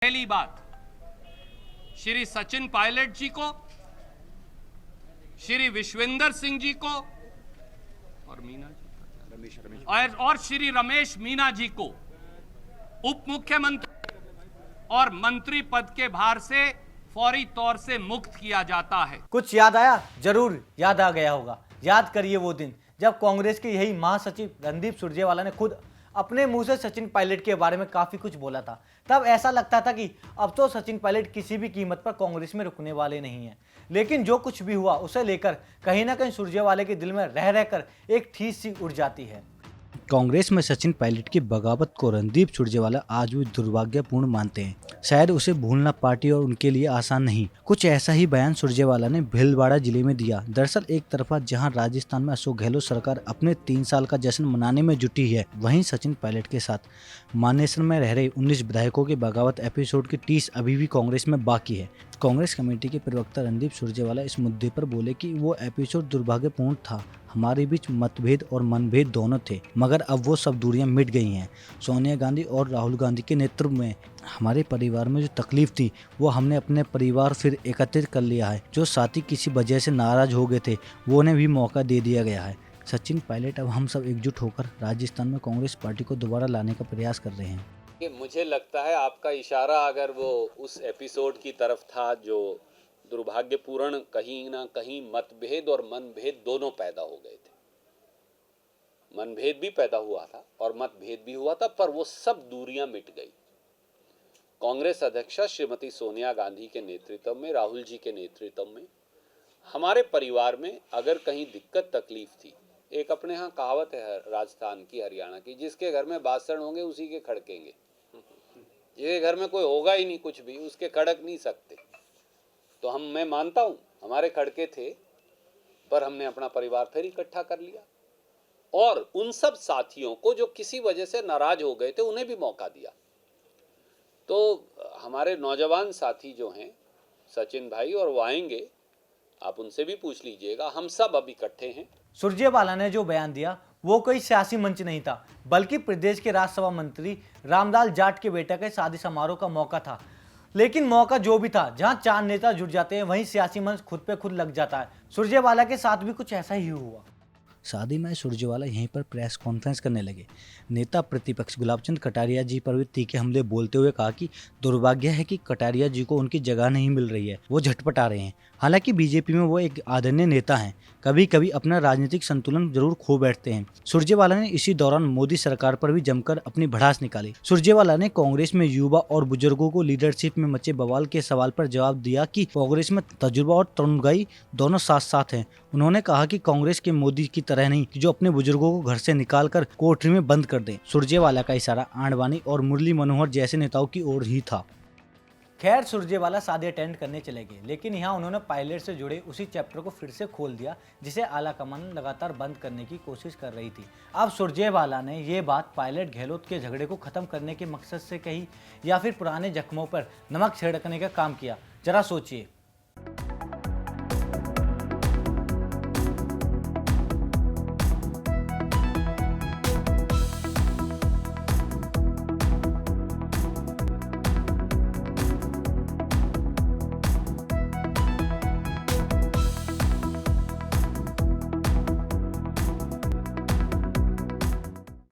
पहली बात, श्री सचिन पायलट जी को, श्री विश्वेंद्र सिंह जी को और और श्री रमेश मीना जी को उप मुख्यमंत्री और मंत्री पद के भार से फौरी तौर से मुक्त किया जाता है। कुछ याद आया? जरूर याद आ गया होगा। याद करिए वो दिन जब कांग्रेस के यही महासचिव रणदीप सुरजेवाला ने खुद अपने मुंह से सचिन पायलट के बारे में काफी कुछ बोला था। तब ऐसा लगता था कि अब तो सचिन पायलट किसी भी कीमत पर कांग्रेस में रुकने वाले नहीं हैं। लेकिन जो कुछ भी हुआ उसे लेकर कहीं ना कहीं सुरजेवाले के दिल में रह रहकर एक ठीस सी उड़ जाती है। कांग्रेस में सचिन पायलट की बगावत को रणदीप सुरजेवाला आज भी दुर्भाग्यपूर्ण मानते हैं। शायद उसे भूलना पार्टी और उनके लिए आसान नहीं। कुछ ऐसा ही बयान सुरजेवाला ने भीलवाड़ा जिले में दिया। दरअसल एक तरफा जहां राजस्थान में अशोक गहलोत सरकार अपने 3 साल का जश्न मनाने में जुटी है, वहीं सचिन पायलट के साथ मानेसर में रह रहे 19 विधायकों के बगावत एपिसोड की टीस अभी भी कांग्रेस में बाकी है। कांग्रेस कमेटी के प्रवक्ता रणदीप सुरजेवाला इस मुद्दे पर बोले कि वो एपिसोड दुर्भाग्यपूर्ण था। हमारे बीच मतभेद और मनभेद दोनों थे, मगर अब वो सब दूरियां मिट गई हैं। सोनिया गांधी और राहुल गांधी के नेतृत्व में हमारे परिवार में जो तकलीफ थी वो हमने अपने परिवार फिर एकत्रित कर लिया है। जो साथी किसी वजह से नाराज हो गए थे वो उन्हें भी मौका दे दिया गया है। सचिन पायलट अब हम सब एकजुट होकर राजस्थान में कांग्रेस पार्टी को दोबारा लाने का प्रयास कर रहे हैं। मुझे लगता है आपका इशारा अगर वो उस एपिसोड की तरफ था जो दुर्भाग्यपूर्ण, कहीं ना कहीं मतभेद और मनभेद दोनों पैदा हो गए थे। मनभेद भी पैदा हुआ था और मतभेद भी हुआ था, पर वो सब दूरियां मिट गई। कांग्रेस अध्यक्षा श्रीमती सोनिया गांधी के नेतृत्व में, राहुल जी के नेतृत्व में हमारे परिवार में अगर कहीं दिक्कत तकलीफ थी, एक अपने यहाँ कहावत है राजस्थान की, हरियाणा की, जिसके घर में बासण होंगे उसी के खड़केंगे। जिसके घर में कोई होगा ही नहीं कुछ भी, उसके खड़क नहीं सकते। तो मैं मानता हूँ हमारे खड़के थे, पर हमने अपना परिवार फिर इकट्ठा कर लिया और उन सब साथियों को जो किसी वजह से नाराज हो गए थे उन्हें भी मौका दिया। तो हमारे नौजवान साथी जो हैं सचिन भाई, और वो आएंगे, आप उनसे भी पूछ लीजिएगा, हम सब अब इकट्ठे हैं। सुरजेवाला ने जो बयान दिया वो कोई सियासी मंच नहीं था, बल्कि प्रदेश के राज्यसभा मंत्री रामलाल जाट के बेटा के शादी समारोह का मौका था। लेकिन मौका जो भी था, जहां 4 नेता जुट जाते हैं वहीं सियासी मंच खुद पे खुद लग जाता है। सुरजेवाला के साथ भी कुछ ऐसा ही हुआ। शादी में सुरजेवाला यहीं पर प्रेस कॉन्फ्रेंस करने लगे। नेता प्रतिपक्ष गुलाबचंद कटारिया जी पर भी तीखे हमले बोलते हुए कहा कि दुर्भाग्य है कि कटारिया जी को उनकी जगह नहीं मिल रही है, वो झटपटा रहे हैं। हालांकि बीजेपी में वो एक आदरणीय नेता हैं, कभी कभी अपना राजनीतिक संतुलन जरूर खो बैठते हैं। सुरजेवाला ने इसी दौरान मोदी सरकार पर भी जमकर अपनी भड़ास निकाली। सुरजेवाला ने कांग्रेस में युवा और बुजुर्गों को लीडरशिप में मचे बवाल के सवाल पर जवाब दिया कि कांग्रेस में तजुर्बा और तरुणगाई दोनों साथ साथ हैं। उन्होंने कहा कि कांग्रेस के मोदी की तरह नहीं कि जो अपने बुजुर्गों को घर से निकालकर कोठरी में बंद कर दें। सुरजेवाला का इशारा आडवाणी और मुरली मनोहर जैसे नेताओं की ओर ही था। खैर, सुरजेवाला शादी अटेंड करने चले गए, लेकिन यहाँ उन्होंने पायलट से जुड़े उसी चैप्टर को फिर से खोल दिया जिसे आलाकमान लगातार बंद करने की कोशिश कर रही थी। अब सुरजेवाला ने ये बात पायलट गहलोत के झगड़े को खत्म करने के मकसद से कही या फिर पुराने जख्मों पर नमक छिड़कने का काम किया, जरा सोचिए।